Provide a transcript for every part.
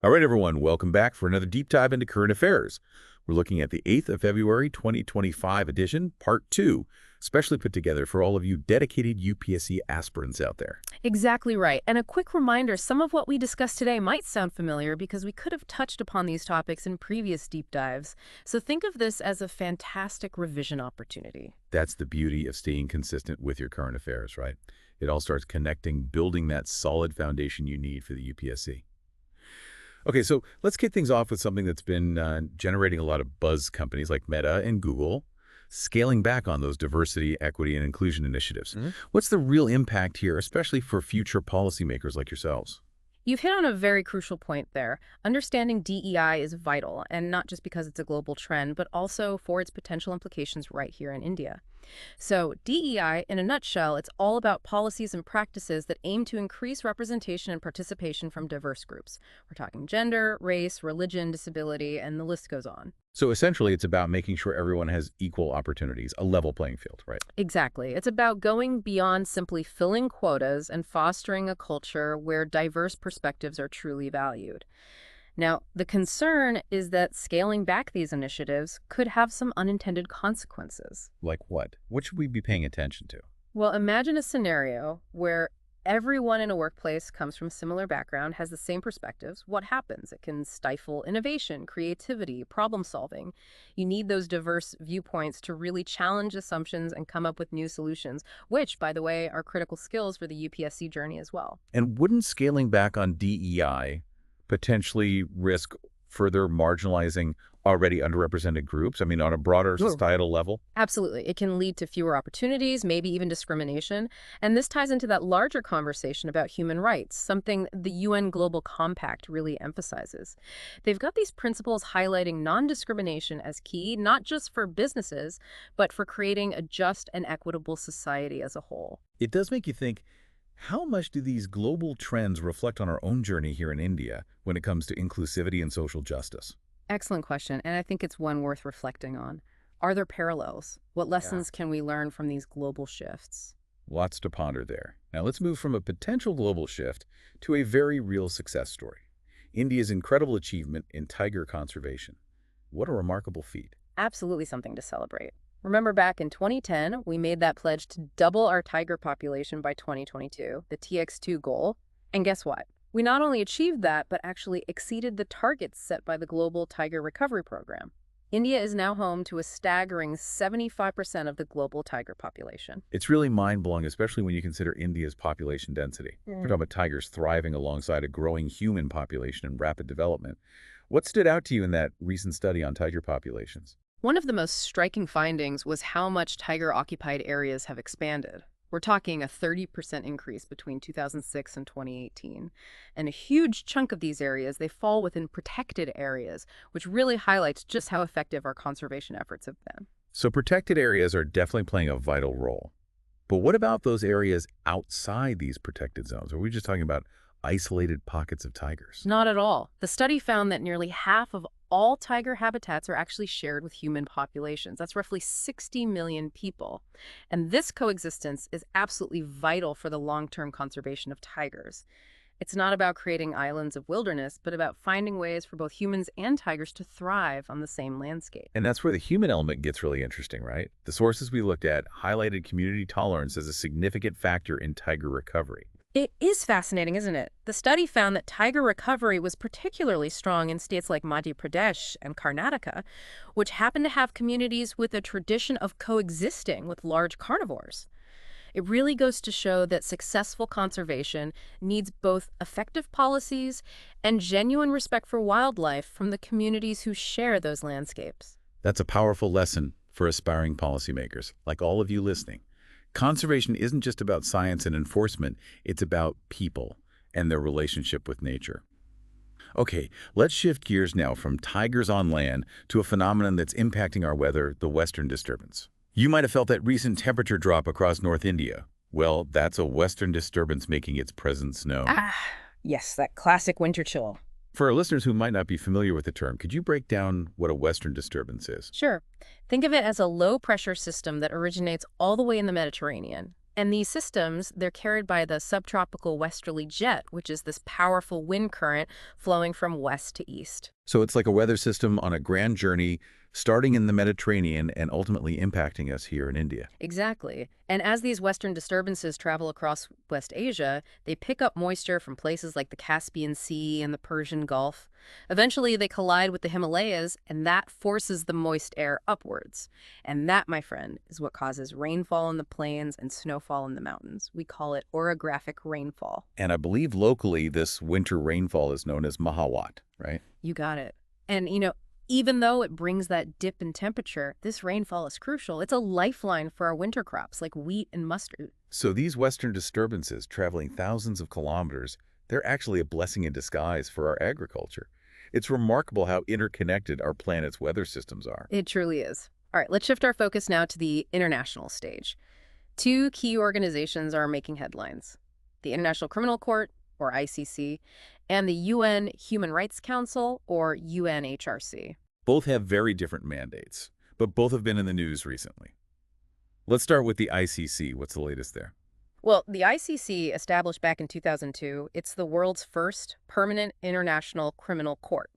All right, everyone, welcome back for another deep dive into current affairs. We're looking at the 8th of February 2025 edition, part 2, specially put together for all of you dedicated UPSC aspirants out there. Exactly right. And a quick reminder, some of what we discussed today might sound familiar because we could have touched upon these topics in previous deep dives. So think of this as a fantastic revision opportunity. That's the beauty of staying consistent with your current affairs, right? It all starts connecting, building that solid foundation you need for the UPSC. Okay, so let's kick things off with something that's been generating a lot of buzz. Companies like Meta and Google scaling back on those diversity, equity, and inclusion initiatives. What's the real impact here, especially for future policymakers like yourselves? You've hit on a very crucial point there. Understanding DEI is vital, and not just because it's a global trend, but also for its potential implications right here in India. So DEI, in a nutshell, it's all about policies and practices that aim to increase representation and participation from diverse groups. We're talking gender, race, religion, disability, and the list goes on. So essentially, it's about making sure everyone has equal opportunities, a level playing field, right? Exactly. It's about going beyond simply filling quotas and fostering a culture where diverse perspectives are truly valued. Now, the concern is that scaling back these initiatives could have some unintended consequences. Like what? What should we be paying attention to? Well, imagine a scenario where everyone in a workplace comes from a similar background, has the same perspectives. What happens? It can stifle innovation, creativity, problem solving. You need those diverse viewpoints to really challenge assumptions and come up with new solutions, which, by the way, are critical skills for the UPSC journey as well. And wouldn't scaling back on DEI potentially risk further marginalizing already underrepresented groups? I mean, on a broader Sure. societal level? Absolutely. It can lead to fewer opportunities, maybe even discrimination. And this ties into that larger conversation about human rights, something the UN Global Compact really emphasizes. They've got these principles highlighting non-discrimination as key, not just for businesses, but for creating a just and equitable society as a whole. It does make you think, how much do these global trends reflect on our own journey here in India when it comes to inclusivity and social justice? Excellent question, and I think it's one worth reflecting on. Are there parallels? What lessons can we learn from these global shifts? Lots to ponder there. Now let's move from a potential global shift to a very real success story. India's incredible achievement in tiger conservation. What a remarkable feat. Absolutely something to celebrate. Remember back in 2010, we made that pledge to double our tiger population by 2022, the TX2 goal. And guess what? We not only achieved that, but actually exceeded the targets set by the Global Tiger Recovery Program. India is now home to a staggering 75% of the global tiger population. It's really mind-blowing, especially when you consider India's population density. We're talking about tigers thriving alongside a growing human population in rapid development. What stood out to you in that recent study on tiger populations? One of the most striking findings was how much tiger-occupied areas have expanded. We're talking a 30% increase between 2006 and 2018. And a huge chunk of these areas, they fall within protected areas, which really highlights just how effective our conservation efforts have been. So protected areas are definitely playing a vital role. But what about those areas outside these protected zones? Are we just talking about isolated pockets of tigers? Not at all. The study found that nearly half of all tiger habitats are actually shared with human populations. That's roughly 60 million people. And this coexistence is absolutely vital for the long-term conservation of tigers. It's not about creating islands of wilderness, but about finding ways for both humans and tigers to thrive on the same landscape. And that's where the human element gets really interesting, right? The sources we looked at highlighted community tolerance as a significant factor in tiger recovery. It is fascinating, isn't it? The study found that tiger recovery was particularly strong in states like Madhya Pradesh and Karnataka, which happen to have communities with a tradition of coexisting with large carnivores. It really goes to show that successful conservation needs both effective policies and genuine respect for wildlife from the communities who share those landscapes. That's a powerful lesson for aspiring policymakers, like all of you listening. Conservation isn't just about science and enforcement, it's about people and their relationship with nature. Okay, let's shift gears now from tigers on land to a phenomenon that's impacting our weather, the Western disturbance. You might have felt that recent temperature drop across North India. Well, that's a Western disturbance making its presence known. Yes, that classic winter chill. For our listeners who might not be familiar with the term, could you break down what a Western disturbance is? Sure. Think of it as a low-pressure system that originates all the way in the Mediterranean. And these systems, they're carried by the subtropical westerly jet, which is this powerful wind current flowing from west to east. So it's like a weather system on a grand journey, starting in the Mediterranean and ultimately impacting us here in India. Exactly. And as these western disturbances travel across West Asia, they pick up moisture from places like the Caspian Sea and the Persian Gulf. Eventually, they collide with the Himalayas, and that forces the moist air upwards. And that, my friend, is what causes rainfall in the plains and snowfall in the mountains. We call it orographic rainfall. And I believe locally this winter rainfall is known as Mahawat, right? You got it. And, even though it brings that dip in temperature, this rainfall is crucial. It's a lifeline for our winter crops like wheat and mustard. So these western disturbances traveling thousands of kilometers, they're actually a blessing in disguise for our agriculture. It's remarkable how interconnected our planet's weather systems are. It truly is. All right, let's shift our focus now to the international stage. Two key organizations are making headlines: the International Criminal Court, or ICC, and the UN Human Rights Council, or UNHRC. Both have very different mandates, but both have been in the news recently. Let's start with the ICC. What's the latest there? Well, the ICC, established back in 2002, it's the world's first permanent international criminal court.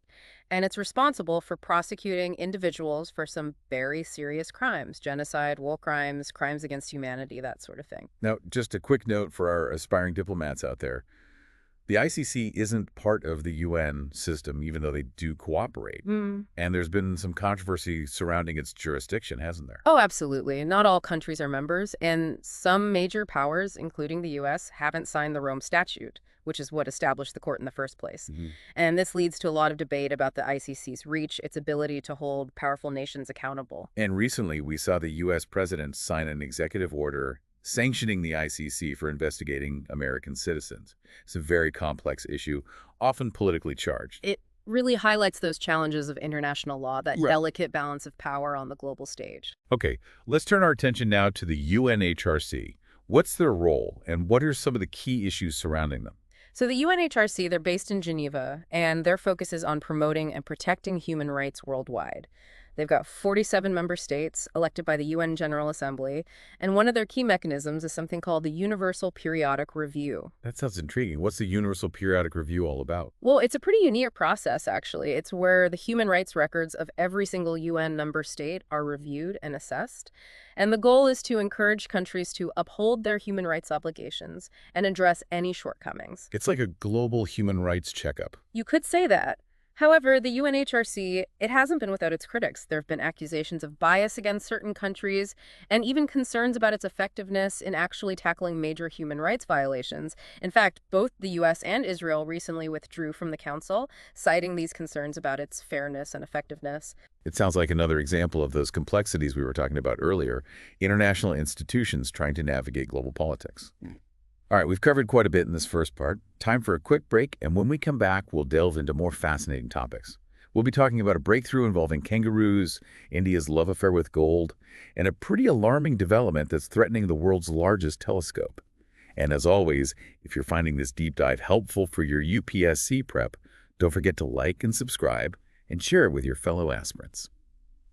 And it's responsible for prosecuting individuals for some very serious crimes: genocide, war crimes, crimes against humanity, that sort of thing. Now, just a quick note for our aspiring diplomats out there. The ICC isn't part of the UN system, even though they do cooperate. And there's been some controversy surrounding its jurisdiction, hasn't there? Oh, absolutely. Not all countries are members, and some major powers, including the U.S., haven't signed the Rome Statute, which is what established the court in the first place. And this leads to a lot of debate about the ICC's reach, its ability to hold powerful nations accountable. And recently, we saw the U.S. president sign an executive order sanctioning the ICC for investigating American citizens. It's a very complex issue, often politically charged. It really highlights those challenges of international law, that Right. delicate balance of power on the global stage. Okay, let's turn our attention now to the UNHRC. What's their role, and what are some of the key issues surrounding them? So the UNHRC, they're based in Geneva, and their focus is on promoting and protecting human rights worldwide. They've got 47 member states elected by the UN General Assembly, and one of their key mechanisms is something called the Universal Periodic Review. That sounds intriguing. What's the Universal Periodic Review all about? Well, it's a pretty unique process, actually. It's where the human rights records of every single UN member state are reviewed and assessed. And the goal is to encourage countries to uphold their human rights obligations and address any shortcomings. It's like a global human rights checkup. You could say that. However, the UNHRC, it hasn't been without its critics. There have been accusations of bias against certain countries and even concerns about its effectiveness in actually tackling major human rights violations. In fact, both the US and Israel recently withdrew from the council, citing these concerns about its fairness and effectiveness. It sounds like another example of those complexities we were talking about earlier, international institutions trying to navigate global politics. All right, we've covered quite a bit in this first part. Time for a quick break, and when we come back, we'll delve into more fascinating topics. We'll be talking about a breakthrough involving kangaroos, India's love affair with gold, and a pretty alarming development that's threatening the world's largest telescope. And as always, if you're finding this deep dive helpful for your UPSC prep, don't forget to like and subscribe and share it with your fellow aspirants.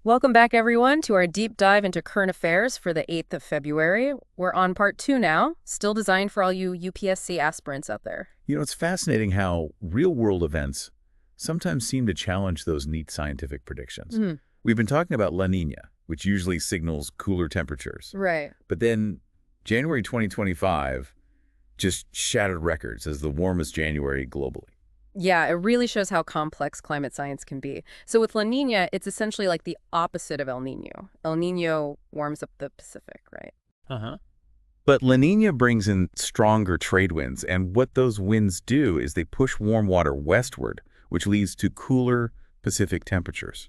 Welcome back, everyone, to our deep dive into current affairs for the 8th of February. We're on part 2 now, still designed for all you UPSC aspirants out there. You know, it's fascinating how real-world events sometimes seem to challenge those neat scientific predictions. We've been talking about La Nina, which usually signals cooler temperatures. Right. But then January 2025 just shattered records as the warmest January globally. Yeah, it really shows how complex climate science can be. So with La Nina, it's essentially like the opposite of El Nino. El Nino warms up the Pacific, right? But La Nina brings in stronger trade winds, and what those winds do is they push warm water westward, which leads to cooler Pacific temperatures.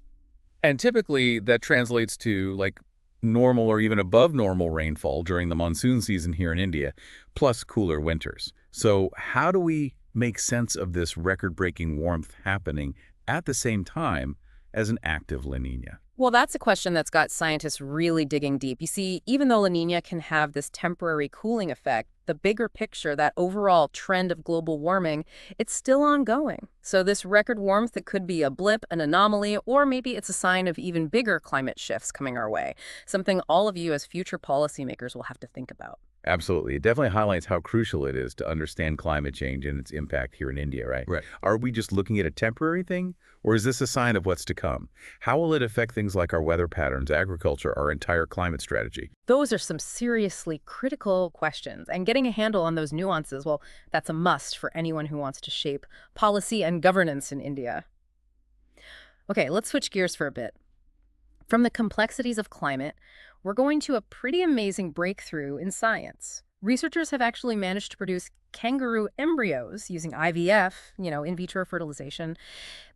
And typically that translates to like normal or even above normal rainfall during the monsoon season here in India, plus cooler winters. So how do we make sense of this record-breaking warmth happening at the same time as an active La Nina? Well, that's a question that's got scientists really digging deep. You see, even though La Nina can have this temporary cooling effect, the bigger picture, that overall trend of global warming, it's still ongoing. So this record warmth, it could be a blip, an anomaly, or maybe it's a sign of even bigger climate shifts coming our way, something all of you as future policymakers will have to think about. Absolutely. It definitely highlights how crucial it is to understand climate change and its impact here in India, right? Right. Are we just looking at a temporary thing, or is this a sign of what's to come? How will it affect things like our weather patterns, agriculture, our entire climate strategy? Those are some seriously critical questions, and getting a handle on those nuances, well, that's a must for anyone who wants to shape policy and governance in India. Okay, let's switch gears for a bit. From the complexities of climate, we're going to a pretty amazing breakthrough in science. Researchers have actually managed to produce kangaroo embryos using IVF, in vitro fertilization.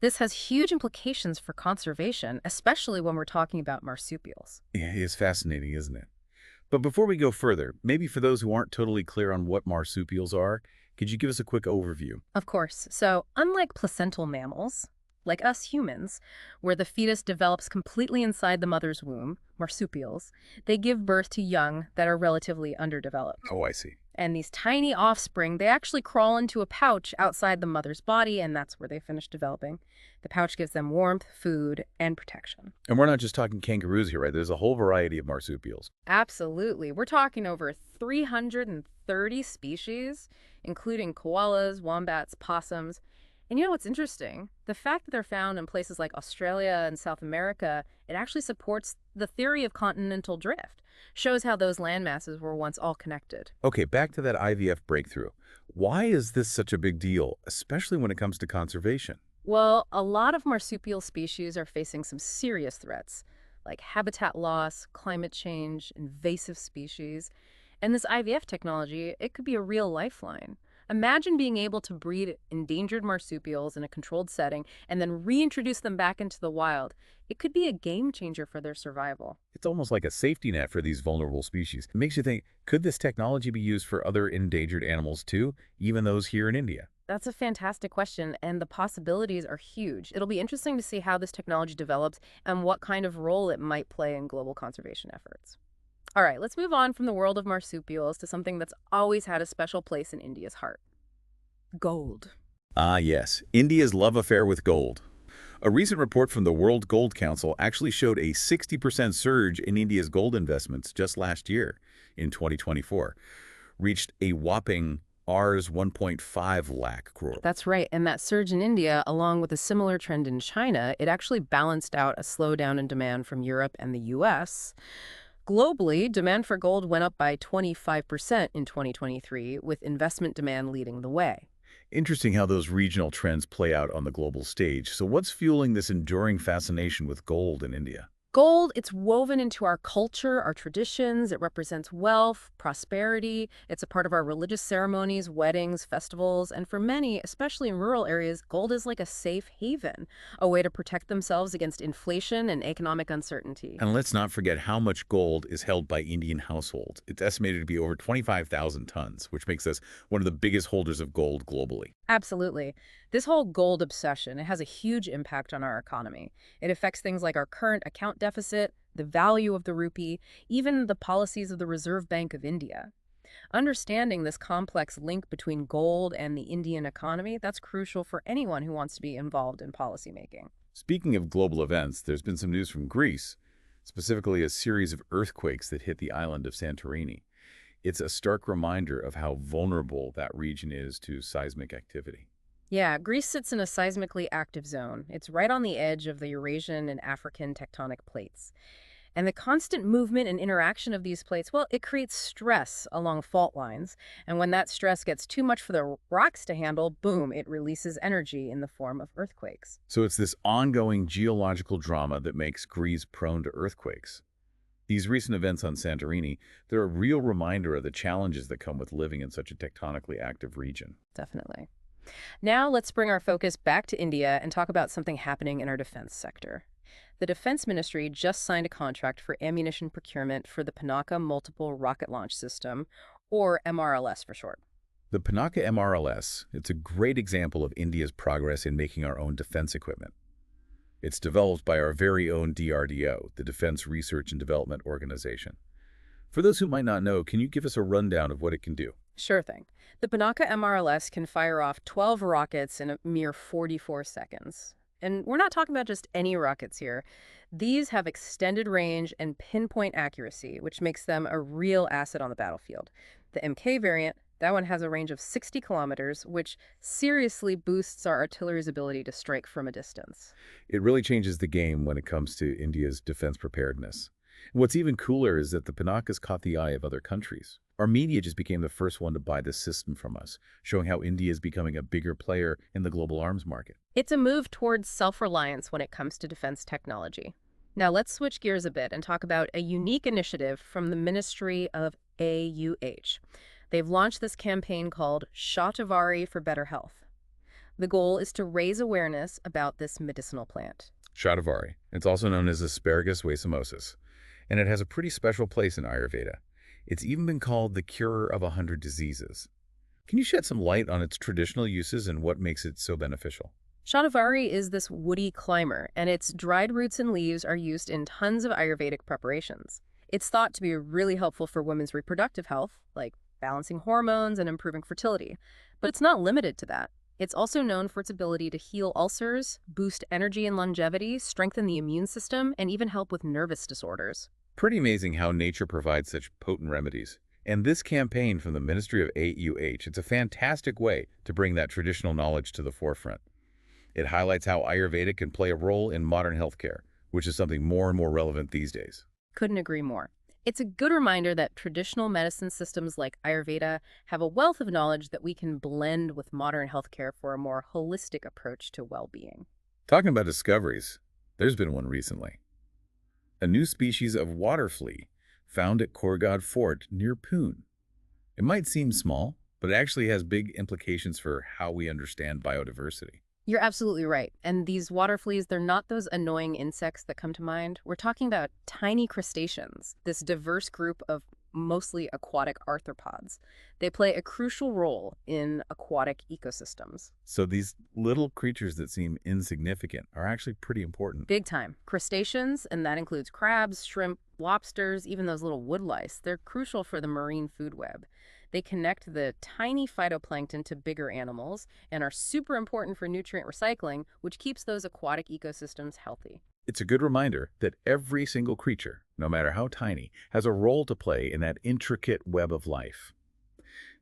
This has huge implications for conservation, especially when we're talking about marsupials. Yeah, it's fascinating, isn't it? But before we go further, maybe for those who aren't totally clear on what marsupials are, could you give us a quick overview? Of course. So, unlike placental mammals, like us humans, where the fetus develops completely inside the mother's womb, marsupials, they give birth to young that are relatively underdeveloped. Oh, I see. And these tiny offspring, they actually crawl into a pouch outside the mother's body, and that's where they finish developing. The pouch gives them warmth, food, and protection. And we're not just talking kangaroos here, right? There's a whole variety of marsupials. Absolutely. We're talking over 330 species, including koalas, wombats, possums. And you know what's interesting? The fact that they're found in places like Australia and South America, it actually supports the theory of continental drift, shows how those land masses were once all connected. Okay, back to that IVF breakthrough. Why is this such a big deal, especially when it comes to conservation? Well, a lot of marsupial species are facing some serious threats, like habitat loss, climate change, invasive species. And this IVF technology, it could be a real lifeline. Imagine being able to breed endangered marsupials in a controlled setting and then reintroduce them back into the wild. It could be a game changer for their survival. It's almost like a safety net for these vulnerable species. It makes you think, could this technology be used for other endangered animals too, even those here in India? That's a fantastic question, and the possibilities are huge. It'll be interesting to see how this technology develops and what kind of role it might play in global conservation efforts. All right, let's move on from the world of marsupials to something that's always had a special place in India's heart: gold. Ah, yes, India's love affair with gold. A recent report from the World Gold Council actually showed a 60% surge in India's gold investments just last year, in 2024, reached a whopping Rs 1.5 lakh crore. That's right, and that surge in India, along with a similar trend in China, it actually balanced out a slowdown in demand from Europe and the US. Globally, demand for gold went up by 25% in 2023, with investment demand leading the way. Interesting how those regional trends play out on the global stage. So what's fueling this enduring fascination with gold in India? Gold, it's woven into our culture, our traditions. It represents wealth, prosperity. It's a part of our religious ceremonies, weddings, festivals. And for many, especially in rural areas, gold is like a safe haven, a way to protect themselves against inflation and economic uncertainty. And let's not forget how much gold is held by Indian households. It's estimated to be over 25,000 tons, which makes us one of the biggest holders of gold globally. Absolutely. This whole gold obsession, it has a huge impact on our economy. It affects things like our current account deficit, the value of the rupee, even the policies of the Reserve Bank of India. Understanding this complex link between gold and the Indian economy, that's crucial for anyone who wants to be involved in policymaking. Speaking of global events, there's been some news from Greece, specifically a series of earthquakes that hit the island of Santorini. It's a stark reminder of how vulnerable that region is to seismic activity. Yeah, Greece sits in a seismically active zone. It's right on the edge of the Eurasian and African tectonic plates. And the constant movement and interaction of these plates, well, it creates stress along fault lines. And when that stress gets too much for the rocks to handle, boom, it releases energy in the form of earthquakes. So it's this ongoing geological drama that makes Greece prone to earthquakes. These recent events on Santorini, they're a real reminder of the challenges that come with living in such a tectonically active region. Definitely. Now let's bring our focus back to India and talk about something happening in our defense sector. The Defense Ministry just signed a contract for ammunition procurement for the Pinaka Multiple Rocket Launch System, or MRLS for short. The Pinaka MRLS, it's a great example of India's progress in making our own defense equipment. It's developed by our very own DRDO, the Defense Research and Development Organization. For those who might not know, can you give us a rundown of what it can do? Sure thing. The Pinaka MRLS can fire off 12 rockets in a mere 44 seconds. And we're not talking about just any rockets here. These have extended range and pinpoint accuracy, which makes them a real asset on the battlefield. The MK variant, that one has a range of 60 kilometers, which seriously boosts our artillery's ability to strike from a distance. It really changes the game when it comes to India's defense preparedness. And what's even cooler is that the Pinakas caught the eye of other countries. Our media just became the first one to buy this system from us, showing how India is becoming a bigger player in the global arms market. It's a move towards self-reliance when it comes to defense technology. Now let's switch gears a bit and talk about a unique initiative from the Ministry of AUH. They've launched this campaign called Shatavari for Better Health. The goal is to raise awareness about this medicinal plant. Shatavari. It's also known as Asparagus wasemosus, and it has a pretty special place in Ayurveda. It's even been called the cure of 100 diseases. Can you shed some light on its traditional uses and what makes it so beneficial? Shatavari is this woody climber, and its dried roots and leaves are used in tons of Ayurvedic preparations. It's thought to be really helpful for women's reproductive health, like balancing hormones and improving fertility. But it's not limited to that. It's also known for its ability to heal ulcers, boost energy and longevity, strengthen the immune system, and even help with nervous disorders. Pretty amazing how nature provides such potent remedies. And this campaign from the Ministry of AUH, it's a fantastic way to bring that traditional knowledge to the forefront. It highlights how Ayurveda can play a role in modern healthcare, which is something more and more relevant these days. Couldn't agree more. It's a good reminder that traditional medicine systems like Ayurveda have a wealth of knowledge that we can blend with modern healthcare for a more holistic approach to well-being. Talking about discoveries, there's been one recently. A new species of water flea found at Korgad Fort near Pune. It might seem small, but it actually has big implications for how we understand biodiversity. You're absolutely right. And these water fleas, they're not those annoying insects that come to mind. We're talking about tiny crustaceans, this diverse group of mostly aquatic arthropods. They play a crucial role in aquatic ecosystems. So these little creatures that seem insignificant are actually pretty important. Big time. Crustaceans, and that includes crabs, shrimp, lobsters, even those little wood lice, they're crucial for the marine food web. They connect the tiny phytoplankton to bigger animals and are super important for nutrient recycling, which keeps those aquatic ecosystems healthy. It's a good reminder that every single creature, no matter how tiny, has a role to play in that intricate web of life.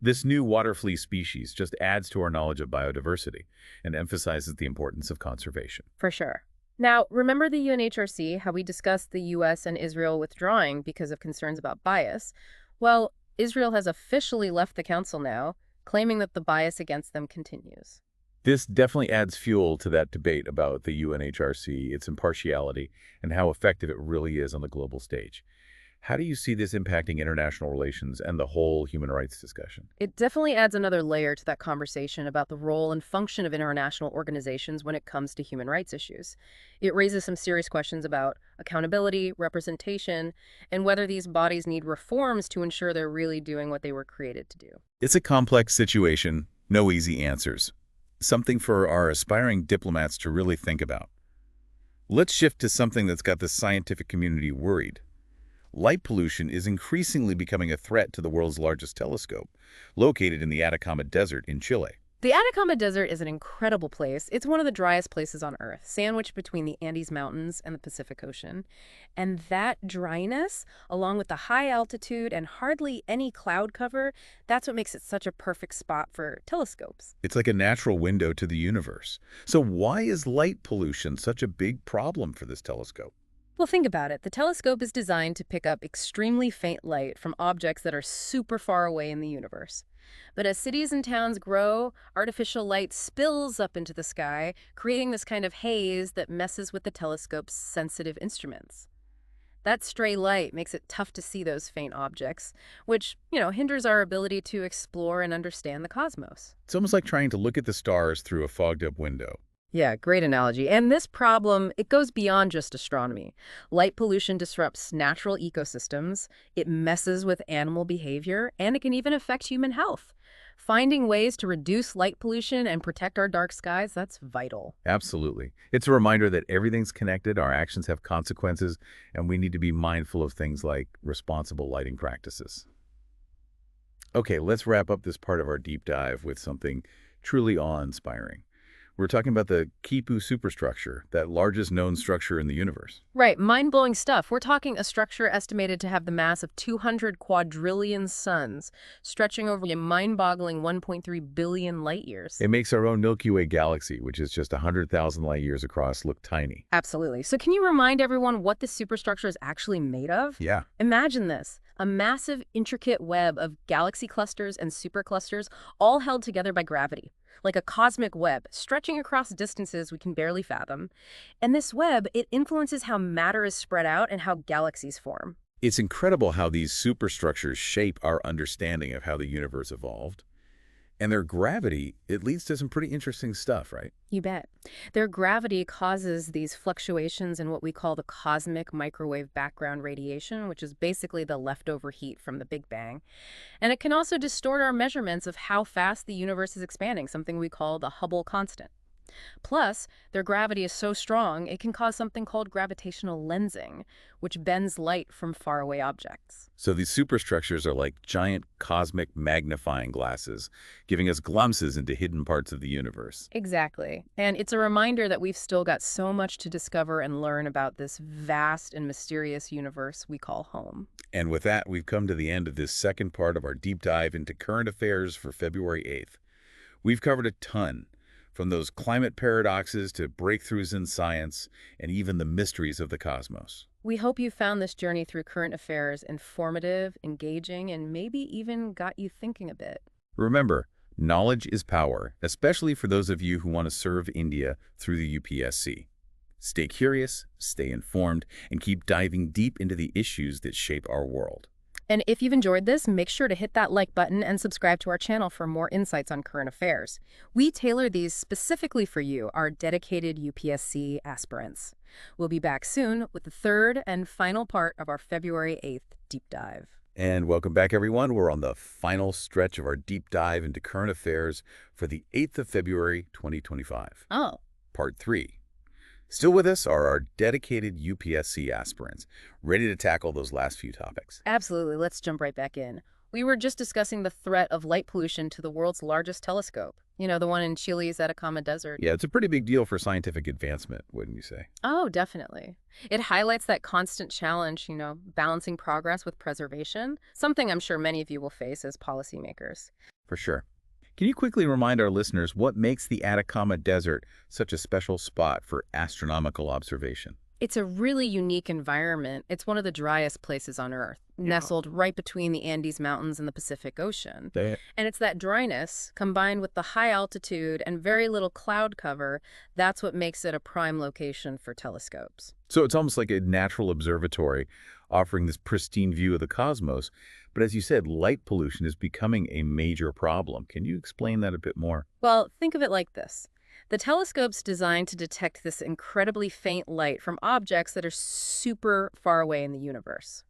This new water flea species just adds to our knowledge of biodiversity and emphasizes the importance of conservation. For sure. Now, remember the UNHRC, how we discussed the U.S. and Israel withdrawing because of concerns about bias? Well, Israel has officially left the council now, claiming that the bias against them continues. This definitely adds fuel to that debate about the UNHRC, its impartiality, and how effective it really is on the global stage. How do you see this impacting international relations and the whole human rights discussion? It definitely adds another layer to that conversation about the role and function of international organizations when it comes to human rights issues. It raises some serious questions about accountability, representation, and whether these bodies need reforms to ensure they're really doing what they were created to do. It's a complex situation, no easy answers. Something for our aspiring diplomats to really think about. Let's shift to something that's got the scientific community worried. Light pollution is increasingly becoming a threat to the world's largest telescope, located in the Atacama Desert in Chile. The Atacama Desert is an incredible place. It's one of the driest places on Earth, sandwiched between the Andes Mountains and the Pacific Ocean. And that dryness, along with the high altitude and hardly any cloud cover, that's what makes it such a perfect spot for telescopes. It's like a natural window to the universe. So why is light pollution such a big problem for this telescope? Well, think about it. The telescope is designed to pick up extremely faint light from objects that are super far away in the universe. But as cities and towns grow, artificial light spills up into the sky, creating this kind of haze that messes with the telescope's sensitive instruments. That stray light makes it tough to see those faint objects, which, hinders our ability to explore and understand the cosmos. It's almost like trying to look at the stars through a fogged-up window. Yeah, great analogy. And this problem, it goes beyond just astronomy. Light pollution disrupts natural ecosystems, it messes with animal behavior, and it can even affect human health. Finding ways to reduce light pollution and protect our dark skies, that's vital. Absolutely. It's a reminder that everything's connected, our actions have consequences, and we need to be mindful of things like responsible lighting practices. Okay, let's wrap up this part of our deep dive with something truly awe-inspiring. We're talking about the Kipu superstructure, that largest known structure in the universe. Right, mind-blowing stuff. We're talking a structure estimated to have the mass of 200 quadrillion suns, stretching over a mind-boggling 1.3 billion light years. It makes our own Milky Way galaxy, which is just 100,000 light years across, look tiny. Absolutely. So can you remind everyone what this superstructure is actually made of? Yeah. Imagine this, a massive, intricate web of galaxy clusters and superclusters, all held together by gravity, like a cosmic web stretching across distances we can barely fathom. And this web, it influences how matter is spread out and how galaxies form. It's incredible how these superstructures shape our understanding of how the universe evolved. And their gravity, it leads to some pretty interesting stuff, right? You bet. Their gravity causes these fluctuations in what we call the cosmic microwave background radiation, which is basically the leftover heat from the Big Bang. And it can also distort our measurements of how fast the universe is expanding, something we call the Hubble constant. Plus, their gravity is so strong, it can cause something called gravitational lensing, which bends light from faraway objects. So these superstructures are like giant cosmic magnifying glasses, giving us glimpses into hidden parts of the universe. Exactly. And it's a reminder that we've still got so much to discover and learn about this vast and mysterious universe we call home. And with that, we've come to the end of this second part of our deep dive into current affairs for February 8th. We've covered a ton, from those climate paradoxes to breakthroughs in science and even the mysteries of the cosmos. We hope you found this journey through current affairs informative, engaging, and maybe even got you thinking a bit. Remember, knowledge is power, especially for those of you who want to serve India through the UPSC. Stay curious, stay informed, and keep diving deep into the issues that shape our world. And if you've enjoyed this, make sure to hit that like button and subscribe to our channel for more insights on current affairs. We tailor these specifically for you, our dedicated UPSC aspirants. We'll be back soon with the third and final part of our February 8th deep dive. And welcome back, everyone. We're on the final stretch of our deep dive into current affairs for the 8th of February, 2025. Oh. Part 3. Still with us are our dedicated UPSC aspirants, ready to tackle those last few topics. Absolutely. Let's jump right back in. We were just discussing the threat of light pollution to the world's largest telescope. You know, the one in Chile's Atacama Desert. Yeah, it's a pretty big deal for scientific advancement, wouldn't you say? Oh, definitely. It highlights that constant challenge, balancing progress with preservation, something I'm sure many of you will face as policymakers. For sure. Can you quickly remind our listeners what makes the Atacama Desert such a special spot for astronomical observation? It's a really unique environment. It's one of the driest places on Earth, nestled right between the Andes Mountains and the Pacific Ocean. And it's that dryness, combined with the high altitude and very little cloud cover, that's what makes it a prime location for telescopes. So it's almost like a natural observatory, offering this pristine view of the cosmos. But as you said, light pollution is becoming a major problem. Can you explain that a bit more? Well, think of it like this. The telescope's designed to detect this incredibly faint light from objects that are super far away in the universe.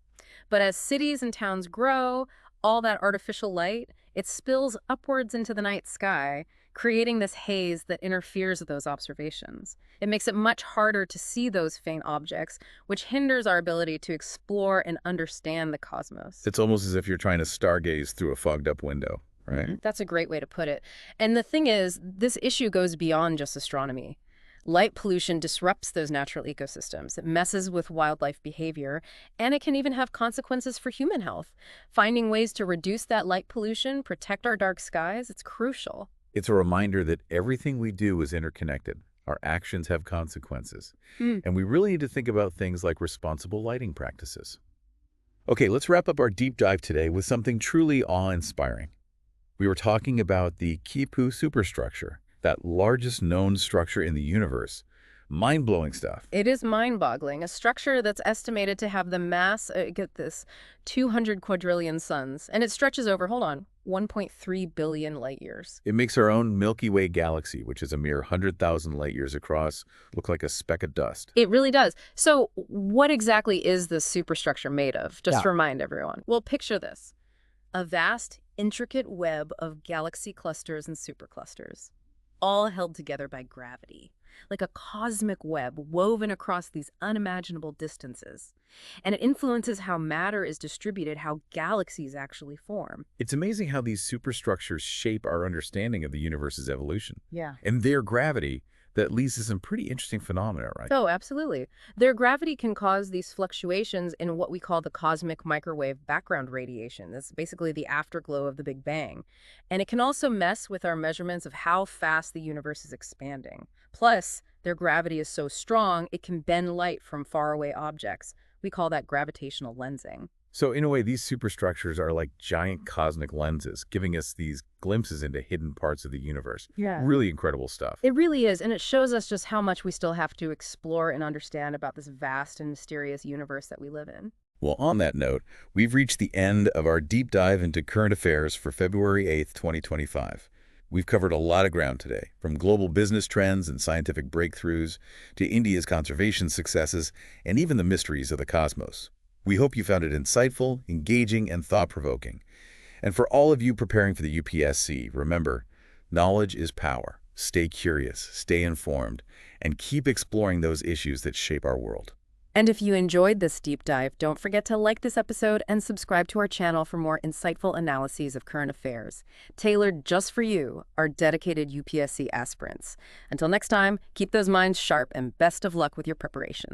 But as cities and towns grow, all that artificial light, it spills upwards into the night sky, creating this haze that interferes with those observations. It makes it much harder to see those faint objects, which hinders our ability to explore and understand the cosmos. It's almost as if you're trying to stargaze through a fogged-up window, right? That's a great way to put it. And the thing is, this issue goes beyond just astronomy. Light pollution disrupts those natural ecosystems. It messes with wildlife behavior, and it can even have consequences for human health. Finding ways to reduce that light pollution, protect our dark skies, it's crucial. It's a reminder that everything we do is interconnected. Our actions have consequences. And we really need to think about things like responsible lighting practices. Okay, let's wrap up our deep dive today with something truly awe-inspiring. We were talking about the Kipu superstructure, that largest known structure in the universe. Mind-blowing stuff. It is mind-boggling. A structure that's estimated to have the mass, get this, 200 quadrillion suns. And it stretches over, 1.3 billion light years. It makes our own Milky Way galaxy, which is a mere 100,000 light years across, look like a speck of dust. It really does. So what exactly is this superstructure made of? Just to remind everyone. Well, picture this. A vast, intricate web of galaxy clusters and superclusters, all held together by gravity. like a cosmic web woven across these unimaginable distances. And it influences how matter is distributed, how galaxies actually form. It's amazing how these superstructures shape our understanding of the universe's evolution. Yeah. And their gravity that leads to some pretty interesting phenomena, right? Oh, absolutely. Their gravity can cause these fluctuations in what we call the cosmic microwave background radiation. That's basically the afterglow of the Big Bang. And it can also mess with our measurements of how fast the universe is expanding. Plus, their gravity is so strong, it can bend light from faraway objects. We call that gravitational lensing. So in a way, these superstructures are like giant cosmic lenses, giving us these glimpses into hidden parts of the universe. Yeah. Really incredible stuff. It really is, and it shows us just how much we still have to explore and understand about this vast and mysterious universe that we live in. Well, on that note, we've reached the end of our deep dive into current affairs for February 8th, 2025. We've covered a lot of ground today, from global business trends and scientific breakthroughs to India's conservation successes and even the mysteries of the cosmos. We hope you found it insightful, engaging, and thought-provoking. And for all of you preparing for the UPSC, remember, knowledge is power. Stay curious, stay informed, and keep exploring those issues that shape our world. And if you enjoyed this deep dive, don't forget to like this episode and subscribe to our channel for more insightful analyses of current affairs, tailored just for you, our dedicated UPSC aspirants. Until next time, keep those minds sharp and best of luck with your preparation.